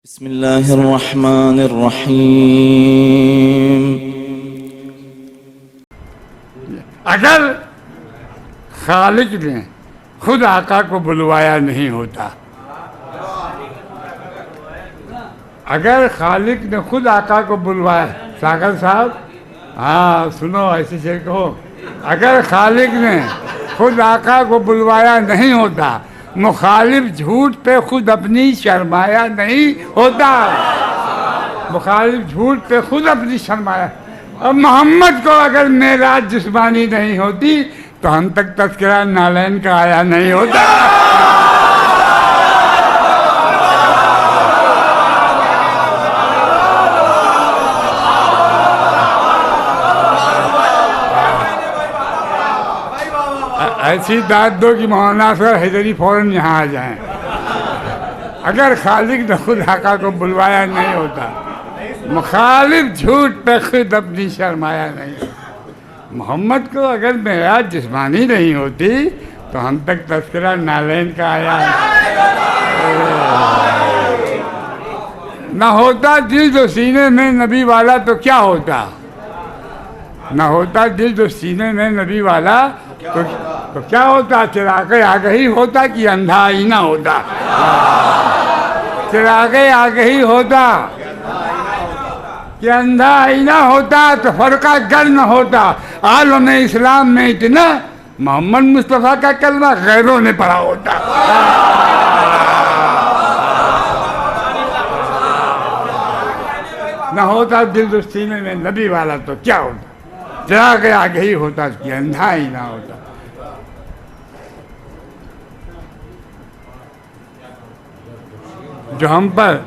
बिस्मिल्लाहिर्रहमानिर्रहीम। अगर खालिक ने खुद आका को बुलवाया नहीं होता, अगर खालिक ने खुद आका को बुलवाया, सागर साहब हाँ सुनो, ऐसे से कहो, अगर खालिक ने खुद आका को बुलवाया नहीं होता, मुखालिफ झूठ पे खुद अपनी शर्माया नहीं होता। मुखालिफ झूठ पे खुद अपनी शर्माया। अब मोहम्मद को अगर मेराज जिस्मानी नहीं होती तो हम तक तज़किरा नालैन का आया नहीं होता। ऐसी दाद दो कि मौलाना सर हैदरी फौरन यहाँ आ जाएं। अगर खालिक ने खुद आका को बुलवाया नहीं होता, मुखालिफ झूठ पे खुद अपनी शर्माया नहीं। मोहम्मद को अगर मेराज जिस्मानी नहीं होती तो हम तक तज़किरा नालैन का आया न होता। दिल जो सीने में नबी वाला तो क्या होता, न होता दिल जो सीने में नबी वाला तो क्या होता। चिरागे आगे ही होता कि अंधा आईना होता। चिरागे आगे ही होता कि अंधा आईना होता तो फर्का गर न होता। आलम इस्लाम में इतना मोहम्मद मुस्तफ़ा का कलमा गैरों ने पढ़ा होता। न होता दिल सीने में नबी वाला तो क्या होता। चिरागे आगे ही होता कि अंधा ही ना होता। जो हम पर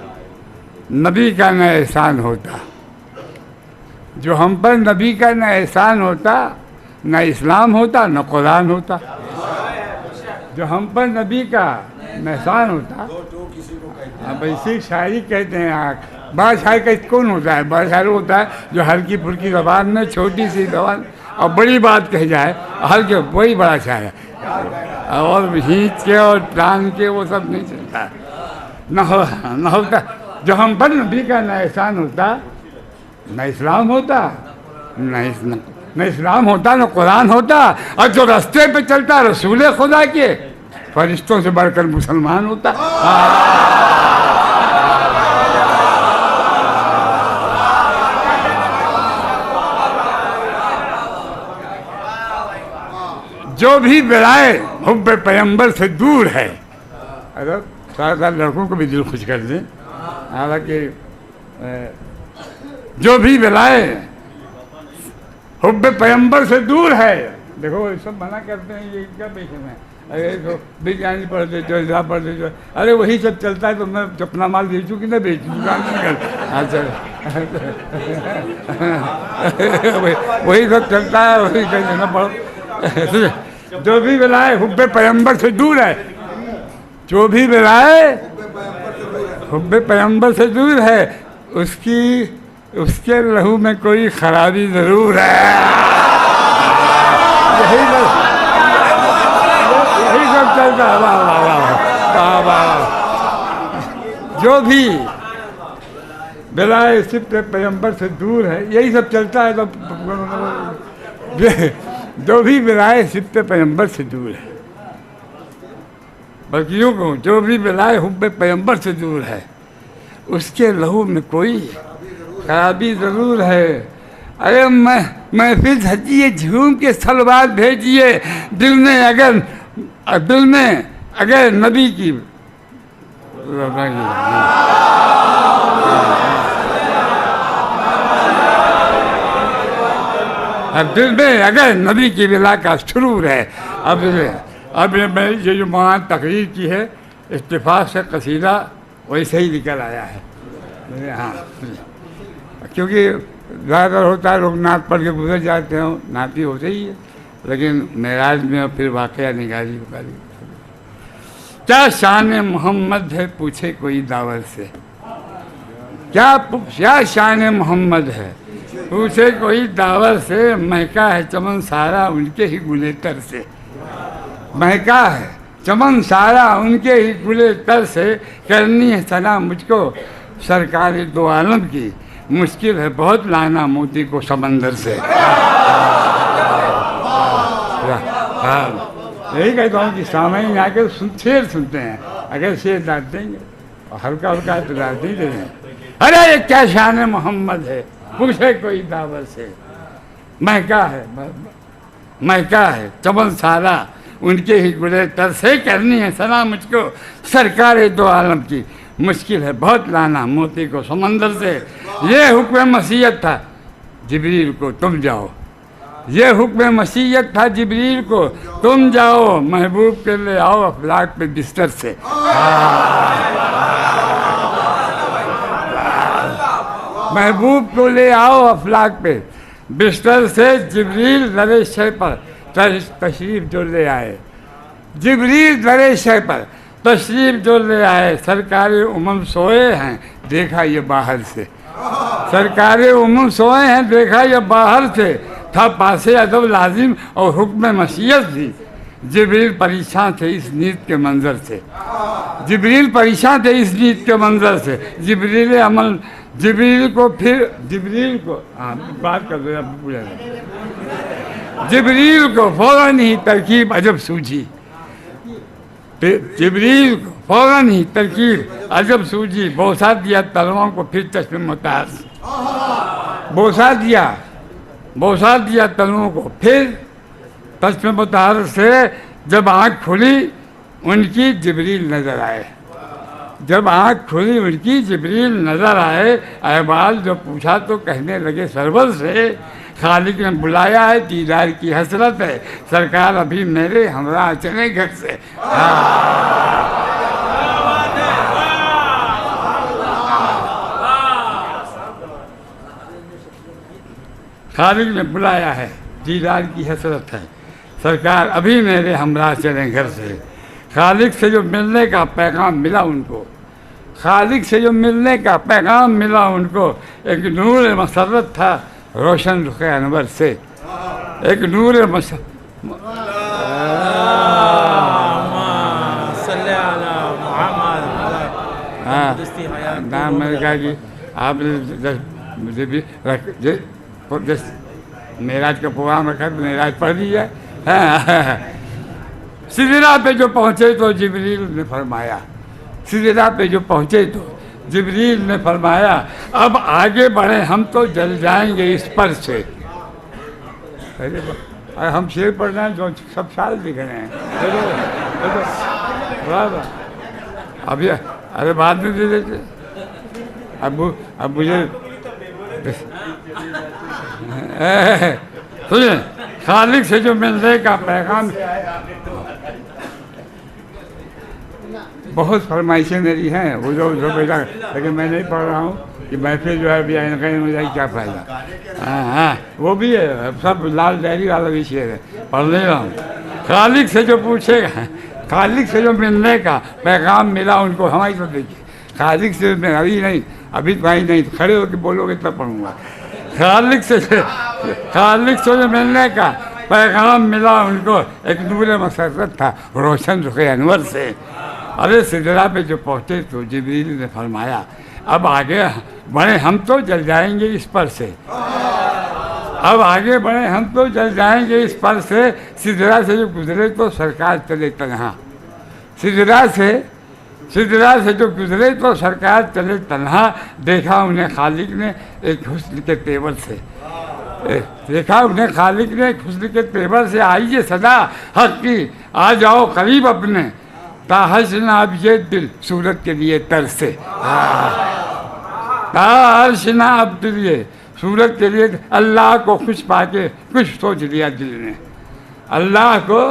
नबी का न एहसान होता, जो हम पर नबी का न एहसान होता, न इस्लाम होता, न कुरान होता। जो हम पर नबी का न एहसान होता, अब ऐसी शायरी कहते हैं। बड़ा शायर का कौन होता है? बड़ा शायर होता है जो हल्की फुल्की ज़बान में छोटी सी ज़बान और बड़ी बात कही जाए, हल्के, वही बड़ा शायर है। और खींच के और टांग के वो सब नहीं चलता। न होता। जो हम पर नबी का न एहसान होता, न इस्लाम होता, न इस्लाम होता, न कुरान होता। और जो रास्ते पे चलता रसूल खुदा के, फरिश्तों से बढ़कर मुसलमान होता। जो भी बिलाए हुब्बे पैगंबर से दूर है। अगर सारा लड़कों को भी दिल खुश कर दें। हालांकि जो भी बिलाए हुब्बे पैगंबर से दूर है। देखो ये सब मना करते हैं, ये क्या बेचना है? अरे तो बिरयानी पढ़ दे, जो पढ़ दे, अरे वही सब चलता है तो मैं अपना माल बेचूँ कि ना बेचूँ? अच्छा वही सब चलता है, वही कहीं देना पड़ो। जो भी बिलाए हुब्बे पैगंबर से दूर है। जो भी बिलाए हुब्बे पैगंबर से दूर है, उसके लहू में कोई खराबी जरूर है। यही सब चलता है। वाह वाह वाह वाह। जो भी बिलाए सिफ्त पैगंबर से दूर है, यही सब चलता है। तो जो भी बिलाए सिफ्त पैगंबर से दूर है, बल्कि यूँ कहूँ, जो भी बिलाए हुब्बे पैगंबर से दूर है, उसके लहू में कोई खराबी ज़रूर है। अरे महफिल सजिए, झूम के सलवार भेजिए, दिल में अगर नबी की दिल में अगर नबी की बिला का सुरूर है। अब मैं ये जो मौलाना तकरीर की है, इत्तिफाक से कसीदा वैसे ही निकल आया है। हाँ, क्योंकि ज़्यादातर होता है लोग नात पढ़ के गुजर जाते हैं, नाती होते ही है। लेकिन मेराज में फिर वाक़या निगारी उगारी। क्या शान मोहम्मद है पूछे कोई दावत से, क्या शान मोहम्मद है पूछे कोई दावत से। महका है चमन सारा उनके ही गुलेतर से। महका है चमन सारा उनके ही गुले तर से। करनी है सना मुझको सरकार दो आलम की, मुश्किल है बहुत लाना मोती को समंदर से। हाँ, यही कहता हूँ कि सामने आकर शेर सुनते हैं, अगर शेर डांट देंगे और हल्का हल्का तो डांट ही देंगे। अरे ये क्या शान मोहम्मद है, पूछे कोई दावत से, महका है चमन सारा, उनके ही गुड़े तर से करनी है सना मुझको, सरकार दो आलम की, मुश्किल है बहुत लाना मोती को समंदर से। ये हुक्म मसीहत था जिब्रील को तुम जाओ, ये हुक्म मसीहत था जिब्रील को तुम जाओ, महबूब के ले आओ अफलाक पे बिस्तर से। महबूब को ले आओ अफलाक पे बिस्तर से, जिब्रील दरे शय पर तशरीफ जो ले आए, जिब्रील दरे शय पर तशरीफ जो ले आए, सरकार उमम सोए हैं देखा ये बाहर से, सरकार उमम सोए हैं देखा ये बाहर से, था पासे अदब लाजिम और हुक्म मसीहत थी, जिब्रील परेशान थे इस नींद के मंजर से, जिब्रील परेशान थे इस नींद के मंजर से। जिब्रील अमल जिब्रील को हाँ बात कर दो, जिब्रील को फौरन ही तरकीब अजब सूझी, जिब्रील को फौरन ही तरकीब अजब सूझी, बोसा दिया तलवारों को फिर चश्मे मुताज, बोसा दिया तलवों को फिर चश्मे मुताज से, जब आँख खुली उनकी जिब्रील नजर आए, जब आँख खुली उनकी जिब्रील नजर आए, अहवाल जो पूछा तो कहने लगे सरवर से, खालिक ने बुलाया है दीदार की हसरत है, सरकार अभी मेरे हमरा चले घर से। खालिक ने बुलाया है दीदार की हसरत है, सरकार अभी मेरे हमरा चले घर से। खालिक से जो मिलने का पैगाम मिला उनको, खालिक से जो मिलने का पैगाम मिला उनको, एक नूर मसरत था रोशन रुख अनवर से, एक नूर नाम मैंने कहा कि आपने मेराज का प्रोग्राम रखा तो मेराज पढ़ लिया। सिदरा पे जो पहुँचे तो जिब्रील ने फरमाया, सिदरा पे जो पहुँचे तो जिब्रील ने फरमाया, अब आगे बढ़े हम तो जल जाएंगे इस पर से। अरे हम शेर पढ़ रहे हैं जो सब साल दिख रहे हैं, अभी अरे बाद में दे देते। अब मुझे सुनिए, खालिक से जो मिलने का पैगाम, बहुत फरमाइशें मेरी हैं वो जो बेटा, लेकिन मैं नहीं पढ़ रहा हूँ कि महफिल जो है अभी कहीं हो जाए क्या फ़ायदा। हाँ वो भी है, सब लाल डायरी वाला भी शेर है, पढ़ ले रहा हूँ। खालिक से जो पूछेगा, खालिक से जो मिलने का पैगाम मिला उनको, हमारी तो देखिए खालिक से मैं अभी भाई नहीं खड़े होकर बोलोगे तब पढ़ूँगा। खालिक से जो मिलने का पैगाम मिला उनको, एक नूर मसरत था रोशन रुख अनवर से। अरे सिदरा पे जो पहुँचे तो जिब्रील ने फरमाया, अब आगे बढ़े हम तो जल जाएंगे इस पर से, अब आगे बढ़े हम तो जल जाएंगे इस पर से। सिदरा से जो गुजरे तो सरकार चले तन्हा, सिदरा से जो गुजरे तो सरकार चले तन्हा, देखा उन्हें खालिक ने एक हुस्न के तेवर से, देखा उन्हें खालिक ने एक हुस्न के तेवर से। आइए सदा हक की आ जाओ करीब अपने, ताहशना अब ये दिल सूरत के लिए तरसे, ताहशना अब दिल ये सूरत के लिए, अल्लाह को खुश पाके कुछ सोच लिया दिल ने, अल्लाह को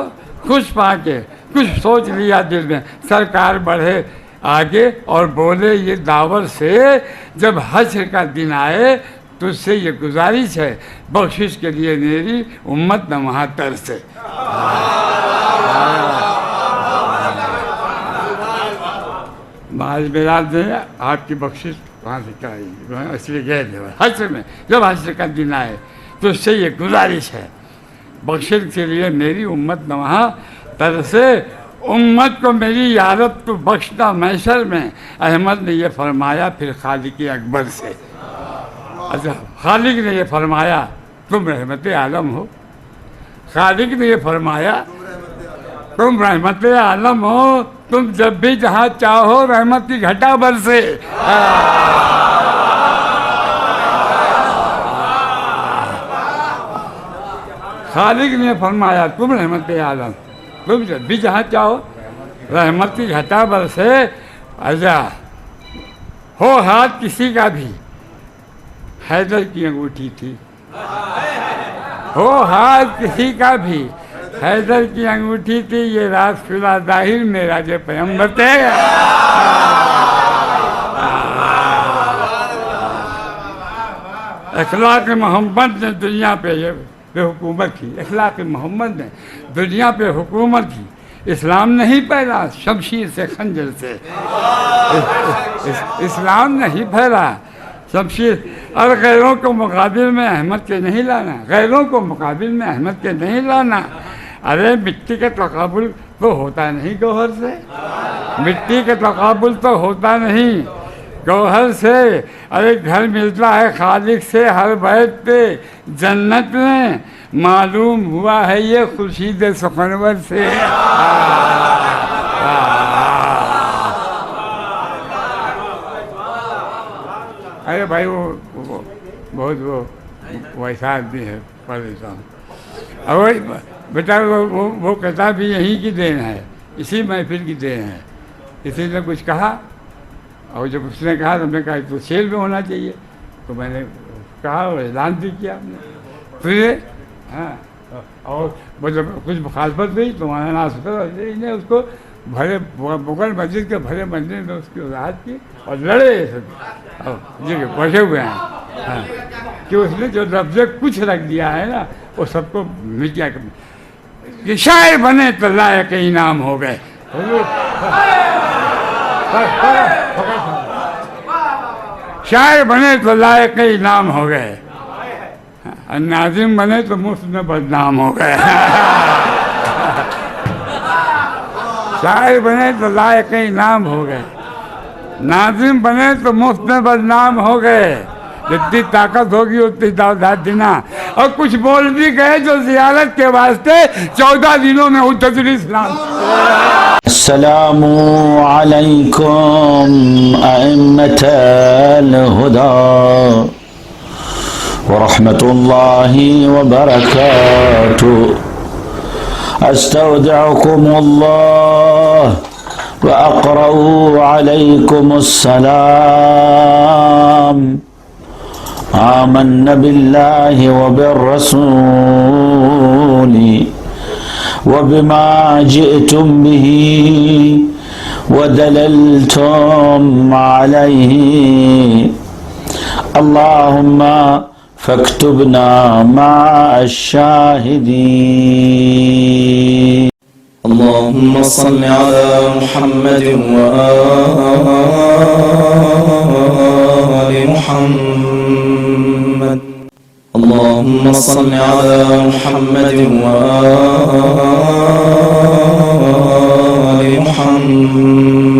खुश पाके कुछ सोच लिया दिल ने। सरकार बढ़े आगे और बोले ये दावर से, जब हश्र का दिन आए तुझसे ये गुजारिश है, बख्शिश के लिए मेरी उम्मत न वहाँ तरसे। आज मेरा ने आपकी बख्शिश वहाँ से कराई, इसलिए गए थे हश्र में, जब हश्र का दिन आए तो उससे ये गुजारिश है, बख्शिश के लिए मेरी उम्मत न वहाँ तरसे। उम्मत को मेरी यारत तो बख्शना मैशर में। अहमद ने ये फरमाया फिर खालिक अकबर से। अच्छा, खालिक ने ये फरमाया तुम रहमत आलम हो। खालिक ने ये फरमाया तुम रहमत आलम हो, तुम जब भी जहाँ चाहो रहमत की घटा बरसे। खालिक ने फरमाया तुम रहमत आलम, तुम जब भी जहाँ चाहो रहमत की घटा बरसे। अच्छा, हो हाथ किसी का भी हैदर की अंगूठी थी। हो हाथ किसी का भी हैदर की अंगूठी थी। ये राज खुला जाहिर मेरा जो पैगंबर थे। अखलाक मोहम्मद ने दुनिया पे हुकूमत की। अखलाक मोहम्मद ने दुनिया पे हुकूमत की। इस्लाम नहीं फैला शमशीर से खंजर से। इस्लाम नहीं फैला शमशीर। और गैरों को मुकाबिल में अहमद के नहीं लाना। गैरों को मुकाबिल में अहमद के नहीं लाना। अरे मिट्टी का तकाबुल तो होता नहीं गौहर से। मिट्टी का तकाबुल तो होता नहीं गौहर से। अरे घर मिलता है खालिक से हर बैत पे जन्नत में। मालूम हुआ है ये खुर्शीद सुखनवर से। अरे भाई वो बहुत वैसा आदमी है परेशान। और बेटा वो कहता भी यहीं की देन है, इसी महफिल की देन है। किसी ने कुछ कहा और जब उसने कहा तो हमने कहा तो शेर में होना चाहिए। तो मैंने कहा और ऐलान भी किया हमने। फिर हाँ, और वो जब कुछ मुखालफत हुई तो मौलाना ने उसको भरे मुगल मस्जिद के भरे मंदिर में उसकी वजाहत की और लड़े और जी बैठे हुए हैं। हाँ, कि उसने जो लफ्ज़ कुछ रख दिया है ना वो सबको मिल गया कि शायर बने तो लायक इनाम हो गए। शायर बने तो लायक इनाम हो गए, नाजिम बने तो मुफ्त में बदनाम हो गए। शायर बने तो लायक इनाम हो गए, नाजिम बने तो मुफ्त में बदनाम हो गए। जितनी ताकत होगी उतनी दावदार देना। और कुछ बोल भी गए जो ज़ियारत के वास्ते 14 दिनों में हुज्जतुल इस्लाम। अस्सलामु अलैकुम अइम्मतल हुदा व रहमतुल्लाहि व बरकातुहू। अस्तौदिउकुमुल्लाह व अक़रउ अलैकुमुस्सलाम। आमन्ना बिल्लाहि व बिर्रसूली व बिमा जिअतुम बिही व दललतुम अलैहि। अल्लाहुम्मा फक्तुबना मअश-शाहिदीन। अल्लाहुम्मा सल्लि अला मुहम्मद व आलि मुहम्मद। अल्लाहुम्मा सल्लि अला मुहम्मद व आलि मुहम्मद।